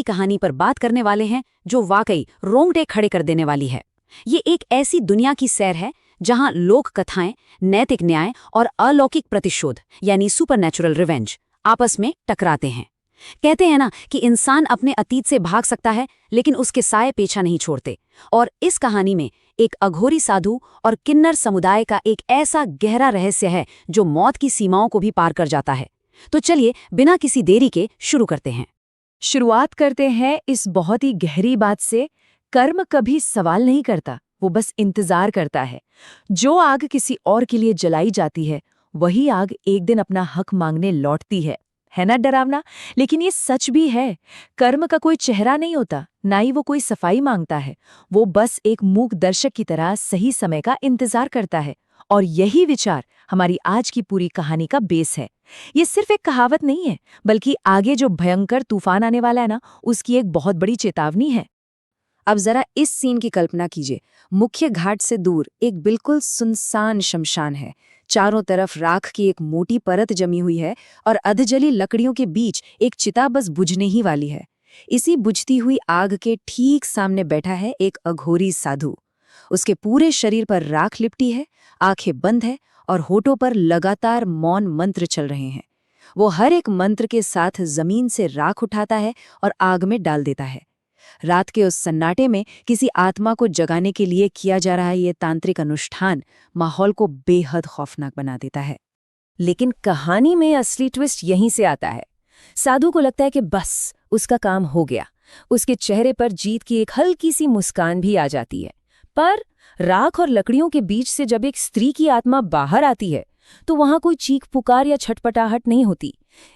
कहानी पर बात करने वाले हैं जो वाकई रोंगटे खड़े कर देने वाली है। ये एक ऐसी दुनिया की सैर है जहां लोक कथाएं, नैतिक न्याय और अलौकिक प्रतिशोध यानी सुपरनैचुरल रिवेंज आपस में टकराते हैं। कहते हैं ना कि इंसान अपने अतीत से भाग सकता है लेकिन उसके साए पीछा नहीं छोड़ते, और इस कहानी में एक अघोरी साधु और किन्नर समुदाय का एक ऐसा गहरा रहस्य है जो मौत की सीमाओं को भी पार कर जाता है। तो चलिए बिना किसी देरी के शुरू करते हैं। शुरुआत करते हैं इस बहुत ही गहरी बात से। कर्म कभी सवाल नहीं करता, वो बस इंतजार करता है। जो आग किसी और के लिए जलाई जाती है वही आग एक दिन अपना हक मांगने लौटती है ना डरावना? लेकिन ये सच भी है। कर्म का कोई चेहरा नहीं होता, ना ही वो कोई सफाई मांगता है। वो बस एक मूक दर्शक की तरह सही समय का इंतजार करता है। और यही विचार हमारी आज की पूरी कहानी का बेस है। ये सिर्फ एक कहावत नहीं है, बल्कि आगे जो भयंकर तूफान आने वाला है ना, उसकी एक बहुत बड़ी चेतावनी है। अब जरा इस सीन की कल्पना कीजिए। मुख्य घाट से दूर एक बिल्कुल सुनसान शमशान है। चारों तरफ राख की एक मोटी परत जमी हुई है और अधजली लकड़ियों के बीच एक चिता बस बुझने ही वाली है। इसी बुझती हुई आग के ठीक सामने बैठा है एक अघोरी साधु। उसके पूरे शरीर पर राख लिपटी है, आंखें बंद है और होठों पर लगातार मौन मंत्र चल रहे हैं। वो हर एक मंत्र के साथ जमीन से राख उठाता है और आग में डाल देता है। रात के उस सन्नाटे में किसी आत्मा को जगाने के लिए किया जा रहा ये तांत्रिक अनुष्ठान माहौल को बेहद खौफनाक बना देता है। लेकिन कहानी में असली ट्विस्ट यहीं से आता है। साधु को लगता है कि बस उसका काम हो गया। उसके चेहरे पर जीत की एक हल्की सी मुस्कान भी आ जाती है। पर राख और लकड़ियों के बीच से जब एक स्त्री की आत्मा बाहर आती है तो वहां कोई चीख पुकार या छटपटाहट नहीं होती।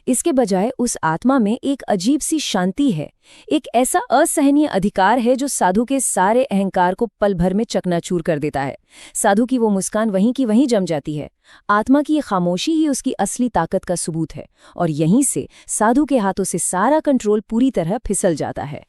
इसके बजाय उस आत्मा में एक अजीब सी शांति है। एक ऐसा असहनीय अधिकार है जो साधु के सारे अहंकार को पल भर में चकनाचूर कर देता है। साधु की वो मुस्कान वहीं की वहीं जम जाती है। आत्मा की ये खामोशी ही उसकी असली ताकत का सबूत है, और यहीं से साधु के हाथों से सारा कंट्रोल पूरी तरह फिसल जाता है।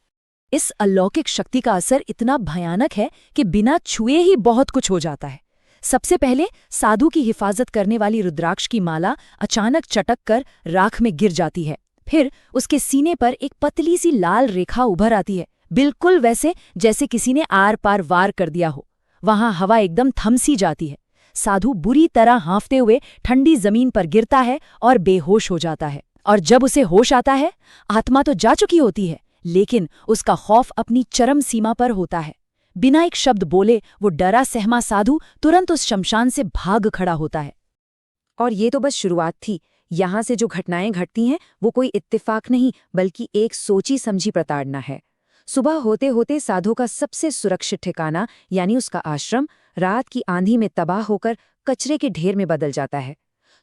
इस अलौकिक शक्ति का असर इतना भयानक है कि बिना छुए ही बहुत कुछ हो जाता है। सबसे पहले साधु की हिफाजत करने वाली रुद्राक्ष की माला अचानक चटक कर राख में गिर जाती है। फिर उसके सीने पर एक पतली सी लाल रेखा उभर आती है, बिल्कुल वैसे जैसे किसी ने आर पार वार कर दिया हो। वहां हवा एकदम थम सी जाती है। साधु बुरी तरह हाँफते हुए ठंडी जमीन पर गिरता है और बेहोश हो जाता है। और जब उसे होश आता है, आत्मा तो जा चुकी होती है, लेकिन उसका खौफ अपनी चरम सीमा पर होता है। बिना एक शब्द बोले वो डरा सहमा साधु तुरंत उस शमशान से भाग खड़ा होता है। और ये तो बस शुरुआत थी। यहाँ से जो घटनाएं घटती हैं वो कोई इत्तेफाक नहीं, बल्कि एक सोची समझी प्रताड़ना है। सुबह होते होते साधु का सबसे सुरक्षित ठिकाना यानी उसका आश्रम रात की आंधी में तबाह होकर कचरे के ढेर में बदल जाता है।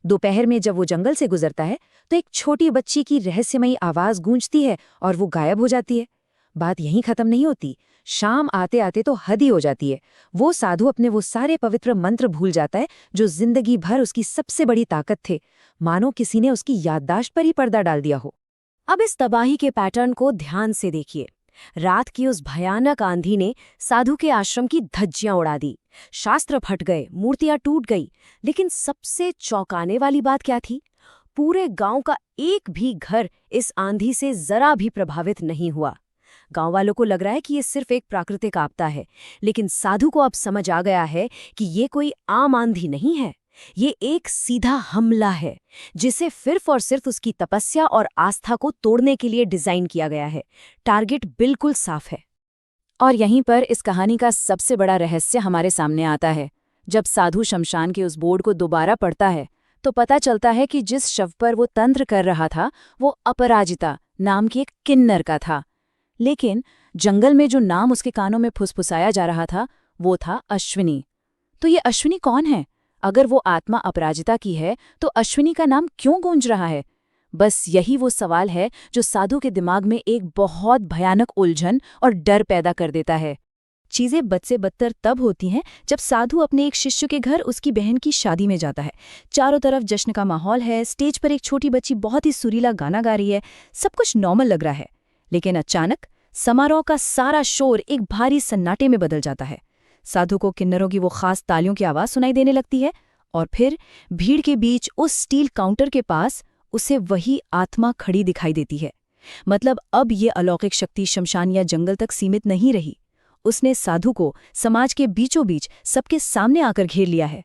दोपहर में जब वो जंगल से गुजरता है तो एक छोटी बच्ची की रहस्यमयी आवाज गूंजती है और वो गायब हो जाती है। बात यहीं खत्म नहीं होती। शाम आते आते तो हद ही हो जाती है। वो साधु अपने वो सारे पवित्र मंत्र भूल जाता है जो जिंदगी भर उसकी सबसे बड़ी ताकत थे। मानो किसी ने उसकी याददाश्त पर ही पर्दा डाल दिया हो। अब इस तबाही के पैटर्न को ध्यान से देखिए। रात की उस भयानक आंधी ने साधु के आश्रम की धज्जियां उड़ा दी। शास्त्र फट गए, मूर्तियां टूट गई। लेकिन सबसे चौंकाने वाली बात क्या थी? पूरे गांव का एक भी घर इस आंधी से जरा भी प्रभावित नहीं हुआ। गांव वालों को लग रहा है कि ये सिर्फ एक प्राकृतिक आपदा है, लेकिन साधु को अब समझ आ गया है कि ये कोई आम आंधी नहीं है। ये एक सीधा हमला है जिसे सिर्फ और सिर्फ उसकी तपस्या और आस्था को तोड़ने के लिए डिजाइन किया गया है। टारगेट बिल्कुल साफ है। और यहीं पर इस कहानी का सबसे बड़ा रहस्य हमारे सामने आता है। जब साधु शमशान के उस बोर्ड को दोबारा पढ़ता है तो पता चलता है कि जिस शव पर वो तंत्र कर रहा था वो अपराजिता नाम की एक किन्नर का था। लेकिन जंगल में जो नाम उसके कानों में फुसफुसाया जा रहा था वो था अश्विनी। तो ये अश्विनी कौन है? अगर वो आत्मा अपराजिता की है तो अश्विनी का नाम क्यों गूंज रहा है? बस यही वो सवाल है जो साधु के दिमाग में एक बहुत भयानक उलझन और डर पैदा कर देता है। चीजें बद से बदतर तब होती हैं जब साधु अपने एक शिष्य के घर उसकी बहन की शादी में जाता है। चारों तरफ जश्न का माहौल है। स्टेज पर एक छोटी बच्ची बहुत ही सुरीला गाना गा रही है। सब कुछ नॉर्मल लग रहा है, लेकिन अचानक समारोह का सारा शोर एक भारी सन्नाटे में बदल जाता है। साधु को किन्नरों की वो खास तालियों की आवाज सुनाई देने लगती है और फिर भीड़ के बीच उस स्टील काउंटर के पास उसे वही आत्मा खड़ी दिखाई देती है। मतलब अब ये अलौकिक शक्ति शमशान या जंगल तक सीमित नहीं रही। उसने साधु को समाज के बीचों बीच सबके सामने आकर घेर लिया है।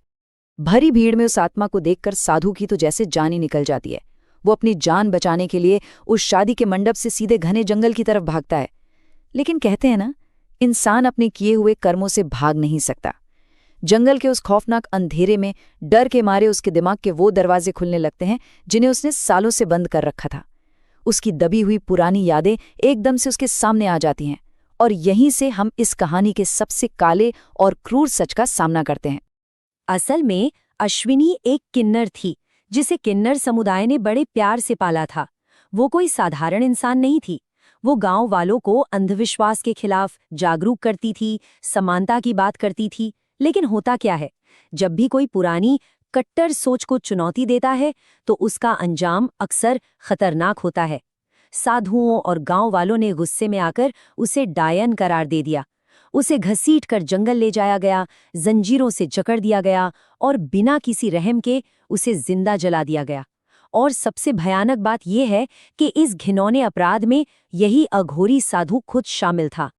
भरी भीड़ में उस आत्मा को देखकर साधु की तो जैसे जान ही निकल जाती है। वो अपनी जान बचाने के लिए उस शादी के मंडप से सीधे घने जंगल की तरफ भागता है। लेकिन कहते हैं ना, इंसान अपने किए हुए कर्मों से भाग नहीं सकता। जंगल के उस खौफनाक अंधेरे में डर के मारे उसके दिमाग के वो दरवाजे खुलने लगते हैं जिन्हें उसने सालों से बंद कर रखा था। उसकी दबी हुई पुरानी यादें एकदम से उसके सामने आ जाती हैं, और यहीं से हम इस कहानी के सबसे काले और क्रूर सच का सामना करते हैं। असल में अश्विनी एक किन्नर थी, जिसे किन्नर समुदाय ने बड़े प्यार से पाला था। वो कोई साधारण इंसान नहीं थी। वो गांव वालों को अंधविश्वास के खिलाफ जागरूक करती थी, समानता की बात करती थी। लेकिन होता क्या है, जब भी कोई पुरानी कट्टर सोच को चुनौती देता है तो उसका अंजाम अक्सर खतरनाक होता है। साधुओं और गांव वालों ने गुस्से में आकर उसे डायन करार दे दिया। उसे घसीट कर जंगल ले जाया गया, जंजीरों से जकड़ दिया गया और बिना किसी रहम के उसे जिंदा जला दिया गया। और सबसे भयानक बात यह है कि इस घिनौने अपराध में यही अघोरी साधु खुद शामिल था।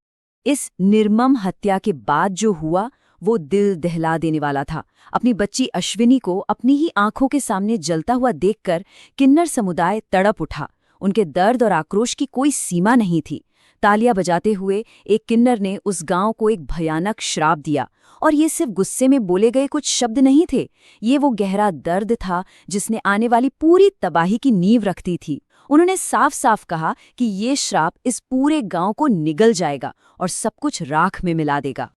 इस निर्मम हत्या के बाद जो हुआ वो दिल दहला देने वाला था। अपनी बच्ची अश्विनी को अपनी ही आंखों के सामने जलता हुआ देखकर किन्नर समुदाय तड़प उठा। उनके दर्द और आक्रोश की कोई सीमा नहीं थी। तालियां बजाते हुए एक किन्नर ने उस गांव को एक भयानक श्राप दिया, और ये सिर्फ गुस्से में बोले गए कुछ शब्द नहीं थे। ये वो गहरा दर्द था जिसने आने वाली पूरी तबाही की नींव रखती थी। उन्होंने साफ साफ कहा कि ये श्राप इस पूरे गांव को निगल जाएगा और सब कुछ राख में मिला देगा।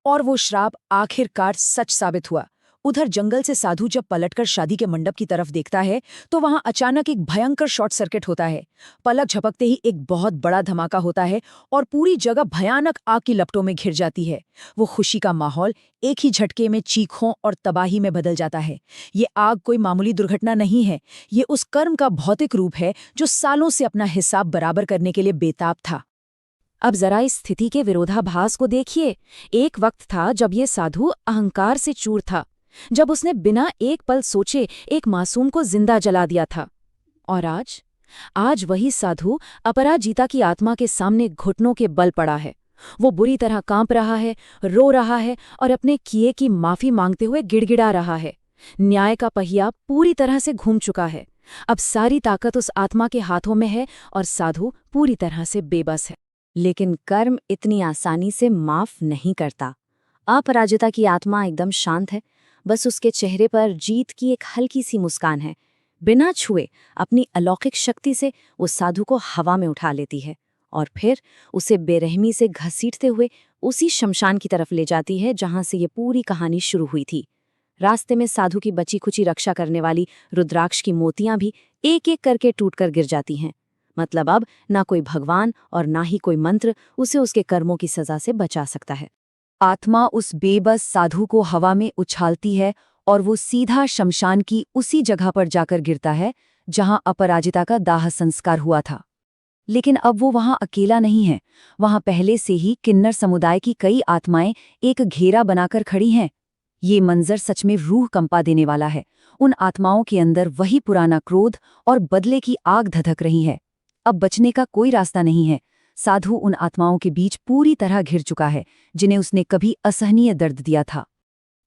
और वो श्राप आखिरकार सच साबित हुआ। उधर जंगल से साधु जब पलटकर शादी के मंडप की तरफ देखता है तो वहां अचानक एक भयंकर शॉर्ट सर्किट होता है। पलक झपकते ही एक बहुत बड़ा धमाका होता है और पूरी जगह भयानक आग की लपटों में घिर जाती है। वो खुशी का माहौल एक ही झटके में चीखों और तबाही में बदल जाता है। ये आग कोई मामूली दुर्घटना नहीं है, ये उस कर्म का भौतिक रूप है जो सालों से अपना हिसाब बराबर करने के लिए बेताब था। अब जरा इस स्थिति के विरोधाभास को देखिए। एक वक्त था जब ये साधु अहंकार से चूर था, जब उसने बिना एक पल सोचे एक मासूम को जिंदा जला दिया था। और आज वही साधु अपराजिता की आत्मा के सामने घुटनों के बल पड़ा है। वो बुरी तरह कांप रहा है, रो रहा है और अपने किए की माफी मांगते हुए गिड़गिड़ा रहा है। न्याय का पहिया पूरी तरह से घूम चुका है। अब सारी ताकत उस आत्मा के हाथों में है और साधु पूरी तरह से बेबस है। लेकिन कर्म इतनी आसानी से माफ नहीं करता। अपराजिता की आत्मा एकदम शांत है, बस उसके चेहरे पर जीत की एक हल्की सी मुस्कान है। बिना छुए अपनी अलौकिक शक्ति से उस साधु को हवा में उठा लेती है और फिर उसे बेरहमी से घसीटते हुए उसी शमशान की तरफ ले जाती है जहां से ये पूरी कहानी शुरू हुई थी। रास्ते में साधु की बची खुची रक्षा करने वाली रुद्राक्ष की मोतियां भी एक एक करके टूटकर गिर जाती हैं। मतलब अब ना कोई भगवान और ना ही कोई मंत्र उसे उसके कर्मों की सजा से बचा सकता है। आत्मा उस बेबस साधु को हवा में उछालती है और वो सीधा शमशान की उसी जगह पर जाकर गिरता है जहां अपराजिता का दाह संस्कार हुआ था। लेकिन अब वो वहां अकेला नहीं है। वहां पहले से ही किन्नर समुदाय की कई आत्माएं एक घेरा बनाकर खड़ी हैं। ये मंजर सच में रूह कंपा देने वाला है। उन आत्माओं के अंदर वही पुराना क्रोध और बदले की आग धधक रही है। अब बचने का कोई रास्ता नहीं है। साधु उन आत्माओं के बीच पूरी तरह घिर चुका है जिन्हें उसने कभी असहनीय दर्द दिया था।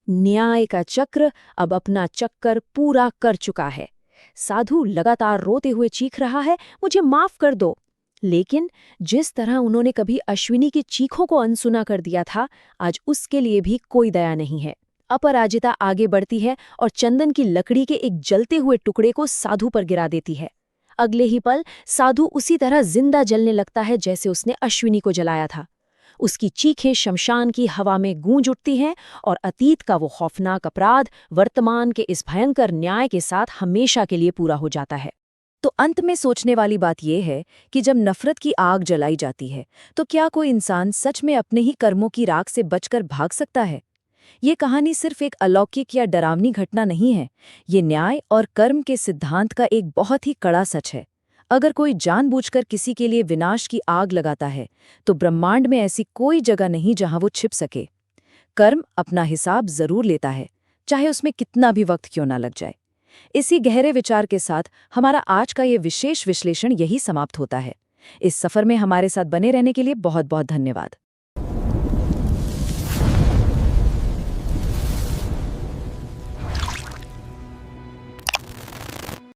न्याय का चक्र अब अपना चक्कर पूरा कर चुका है। साधु लगातार रोते हुए चीख रहा है, मुझे माफ कर दो। लेकिन जिस तरह उन्होंने कभी अश्विनी की चीखों को अनसुना कर दिया था, आज उसके लिए भी कोई दया नहीं है। अपराजिता आगे बढ़ती है और चंदन की लकड़ी के एक जलते हुए टुकड़े को साधु पर गिरा देती है। अगले ही पल साधु उसी तरह जिंदा जलने लगता है जैसे उसने अश्विनी को जलाया था। उसकी चीखें शमशान की हवा में गूंज उठती हैं और अतीत का वो खौफनाक अपराध वर्तमान के इस भयंकर न्याय के साथ हमेशा के लिए पूरा हो जाता है। तो अंत में सोचने वाली बात यह है कि जब नफरत की आग जलाई जाती है तो क्या कोई इंसान सच में अपने ही कर्मों की राख से बचकर भाग सकता है? ये कहानी सिर्फ एक अलौकिक या डरावनी घटना नहीं है। ये न्याय और कर्म के सिद्धांत का एक बहुत ही कड़ा सच है। अगर कोई जानबूझकर किसी के लिए विनाश की आग लगाता है तो ब्रह्मांड में ऐसी कोई जगह नहीं जहां वो छिप सके। कर्म अपना हिसाब जरूर लेता है, चाहे उसमें कितना भी वक्त क्यों ना लग जाए। इसी गहरे विचार के साथ हमारा आज का ये विशेष विश्लेषण यही समाप्त होता है। इस सफर में हमारे साथ बने रहने के लिए बहुत बहुत धन्यवाद।